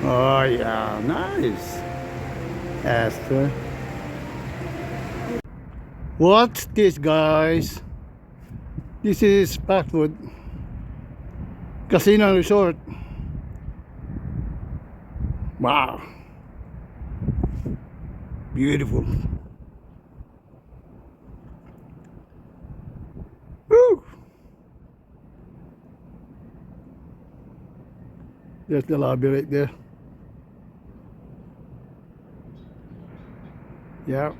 Oh yeah, nice. Esther. What's this, guys? This is Packwood Casino Resort. Wow. Beautiful. Woo! There's the lobby right there. Yeah.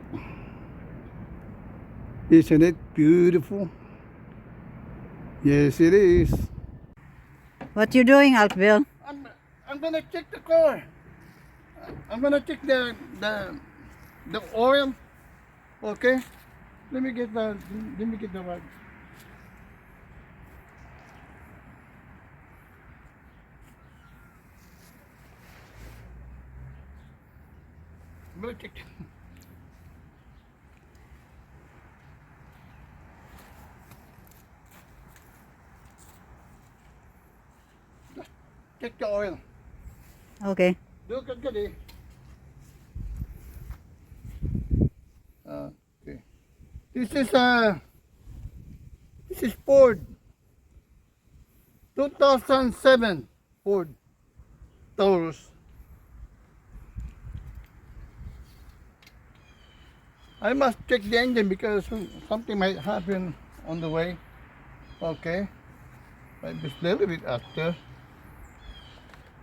Isn't it beautiful? Yes, it is. What you doing, Altbill? I'm gonna check the car. I'm gonna check the oil. Okay. Let me get the rug. I'm gonna check. Check the oil. Okay. Look at it. Okay. This is Ford 2007 Ford Taurus. I must check the engine because something might happen on the way. Okay. Might be a little bit after.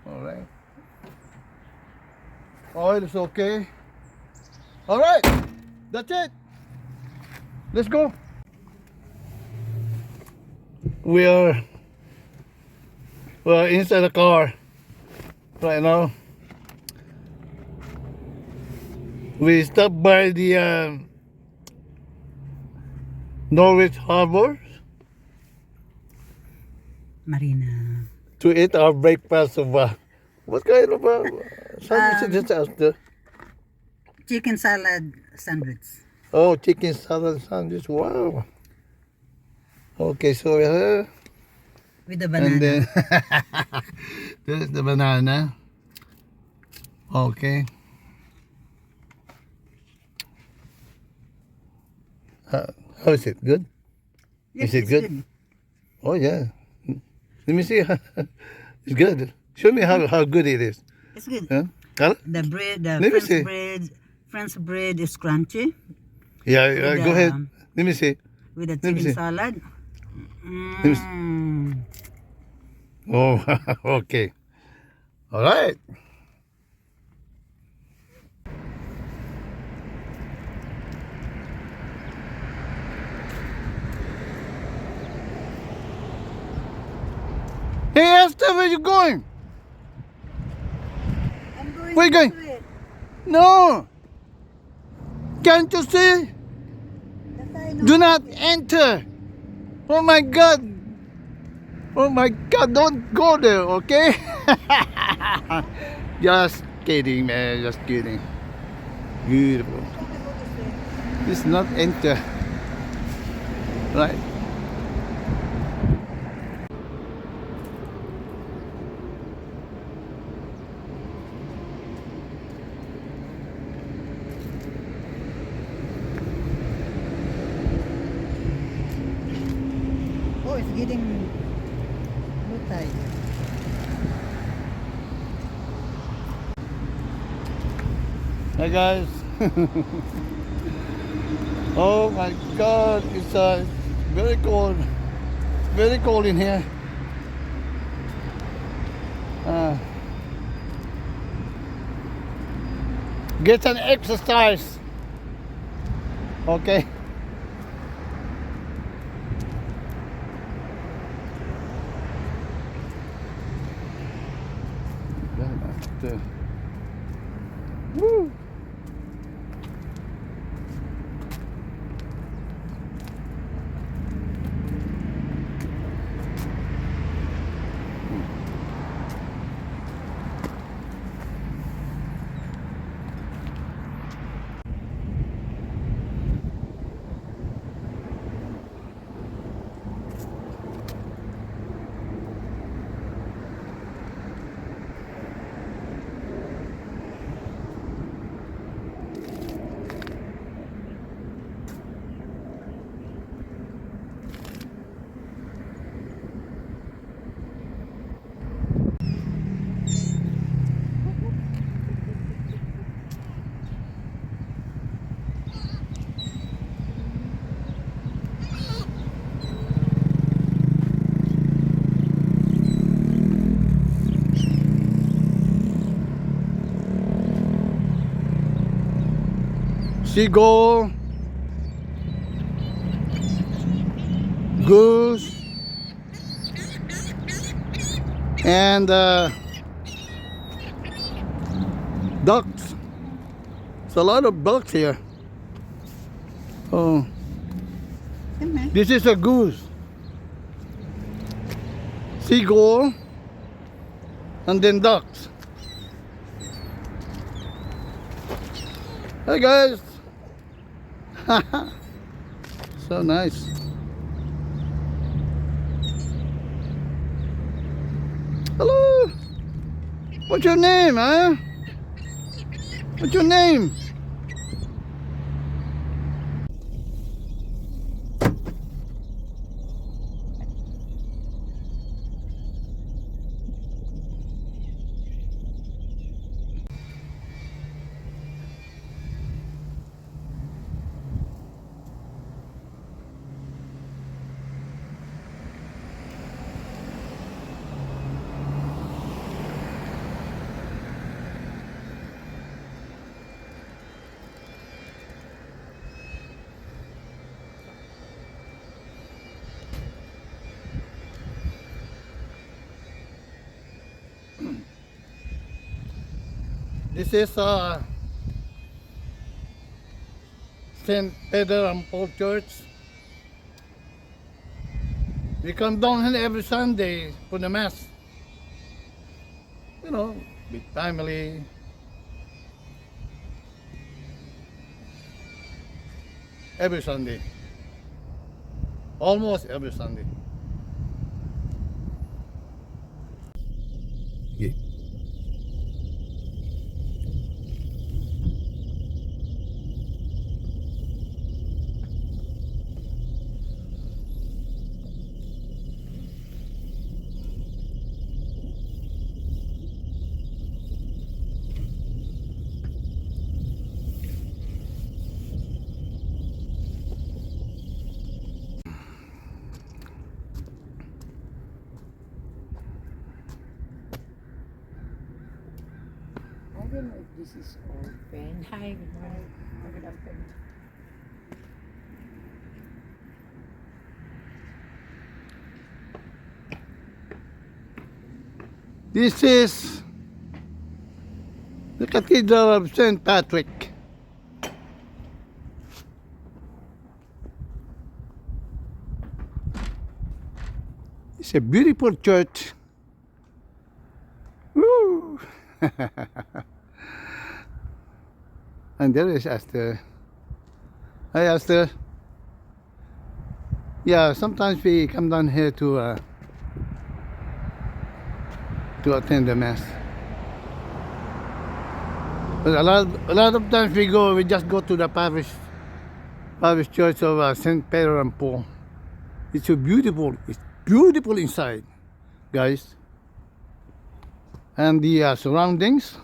Alright. Oil is okay. Alright. That's it. Let's go. We're inside the car right now. We stopped by the Norwich Harbor Marina. to eat our breakfast of what kind of sandwich is this? Chicken salad sandwich. Oh, chicken salad sandwich. Wow. Okay, so With the banana. and then there's the banana. Okay. How is it? Good? Yes, is it it's good? Oh yeah. Let me see. It's good. Show me how good it is. It's good. Huh? Huh? The bread, the Let me see. French bread is crunchy. Yeah, With go ahead. Let me see. With the Let me chicken see. salad. Let me see. Oh, okay. All right. Hey, Esther, where you going? I'm going Where you going? to it. No. Can't you see? That's I know. Do not enter. Oh my God. Oh my God, don't go there, okay? Just kidding, man. Just kidding. Beautiful. It's not enter. Right. Oh, it's getting low tide. Hi guys. Oh my God, it's very cold. Very cold in here. Get an exercise. Okay. Woo. seagull, goose, and ducks. There's a lot of ducks here. Oh, Come on. this is a goose, seagull, and then ducks. Hey guys. So nice. Hello. What's your name, huh? What's your name? This is St. Peter and Paul Church. We come down here every Sunday for the Mass. You know, with family. Every Sunday. Almost every Sunday. Yeah. I don't know if this is open. Hi, good morning. Good afternoon. This is the Cathedral of St. Patrick. It's a beautiful church. Woo! And there is Esther. Hi Esther. Yeah, sometimes we come down here to attend the Mass. But a lot of times we just go to the parish church of St. Peter and Paul. It's so beautiful. It's beautiful inside, guys. And the surroundings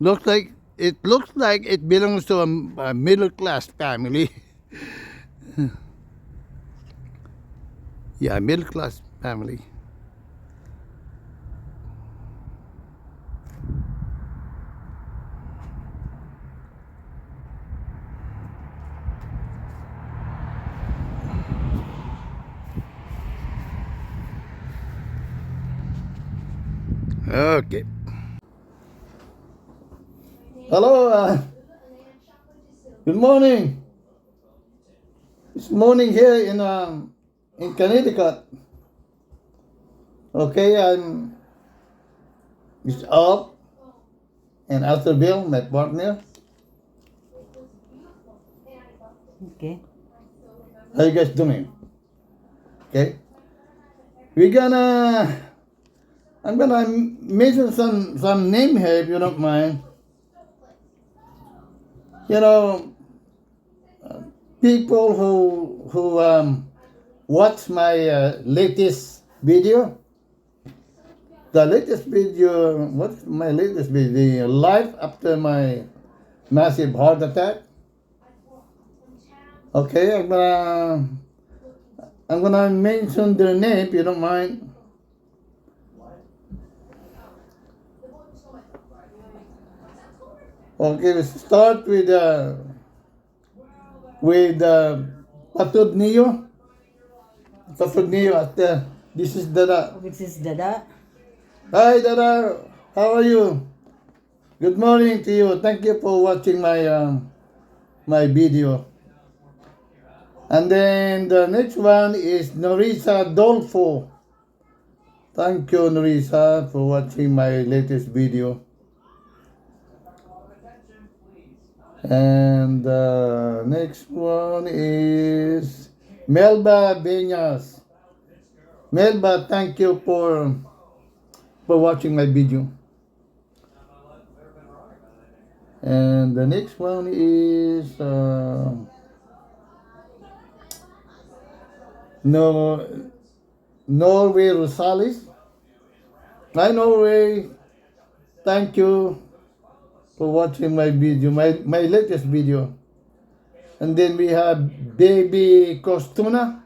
looks like it belongs to a middle class family. Yeah, middle class family. Okay. Hello. Good morning. It's morning here in Connecticut. Okay, I'm Mr. Al and Bill, my partner. Okay. How you guys doing? Okay. I'm gonna mention some name here if you don't mind. You know, people who watch my latest video. The latest video, what's my latest video? Life after my massive heart attack. Okay, I'm gonna mention their name if you don't mind. Okay, let's start with Patud Neo. Patud Neo at this is Dada. Which is Dada. Hi Dada, how are you? Good morning to you. Thank you for watching my video. And then the next one is Norisa Dolfo. Thank you, Norisa, for watching my latest video. And the next one is Melba Beñas. Melba, thank you for watching my video. And the next one is Norway Rosales. Hi Norway, thank you for watching my video, my latest video. And then we have Baby Costuna.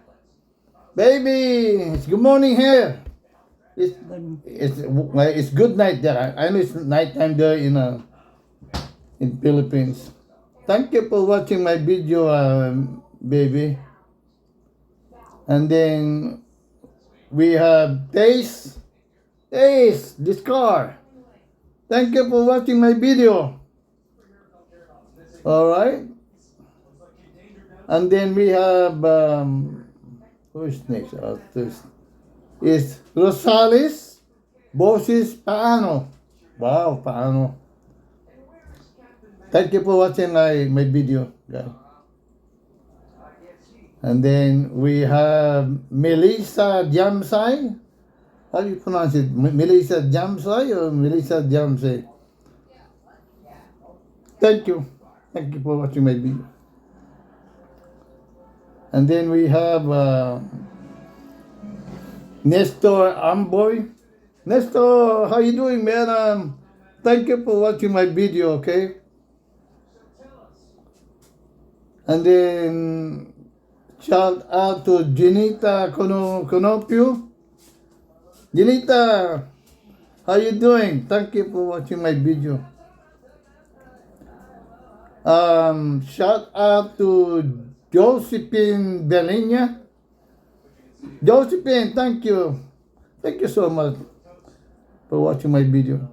Baby, it's good morning here. It's good night there. I know it's nighttime there in Philippines. Thank you for watching my video, baby. And then we have Taste, this car. Thank you for watching my video. All right. And then we have who's next? This is Rosales Boses Paano. Wow, Paano. Thank you for watching my video, guys. And then we have Melissa Jamsay. How do you pronounce it? Melissa Jamsay or Melissa Jamsay? Thank you. Thank you for watching my video. And then we have Nestor Amboy. Nestor, how you doing, man? Thank you for watching my video, okay? And then shout out to Janita Conopio. Janita, how you doing? Thank you for watching my video. Shout out to Josephine Belinia. Josephine, thank you. Thank you so much for watching my video.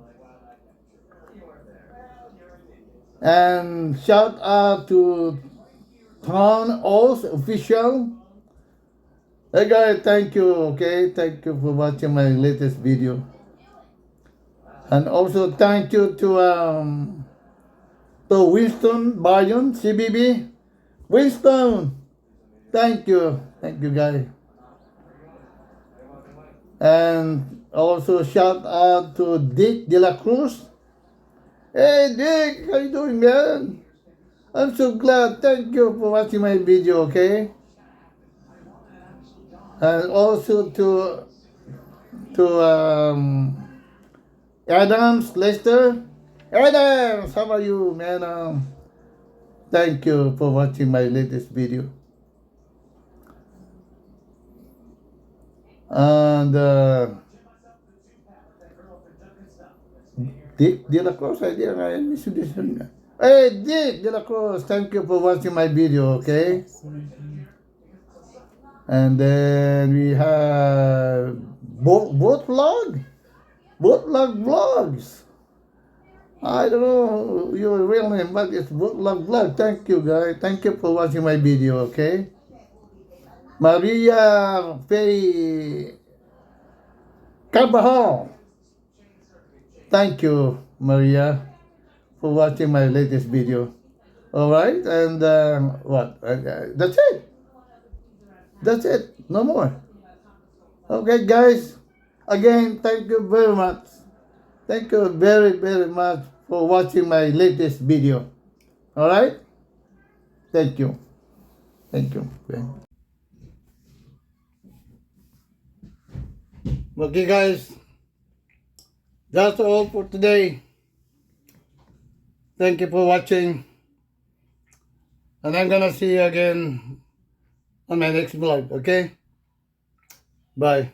And shout out to Town Oz Official. Hey guys, thank you, okay? Thank you for watching my latest video. And also thank you to Winston Bayon, CBB. Winston, thank you. Thank you, guys. And also shout out to Dick De La Cruz. Hey Dick, how you doing, man? I'm so glad. Thank you for watching my video, okay? And also to Adams Lester. Adams, how are you, man? Thank you for watching my latest video. And Dick De La Cruz, I miss this one. Hey, Dick De La Cruz, thank you for watching my video, okay? And then we have boat vlog vlogs. I don't know your real name, but it's boat vlog. Thank you, guys. Thank you for watching my video, okay? Maria Faye Carvajal. Thank you, Maria, for watching my latest video. All right, and what? That's it. That's it. No more. Okay, guys. Again, thank you very much. Thank you very, very much for watching my latest video. All right? Thank you. Thank you. Okay, guys. That's all for today. Thank you for watching. And I'm gonna see you again on my next vlog, okay? Bye.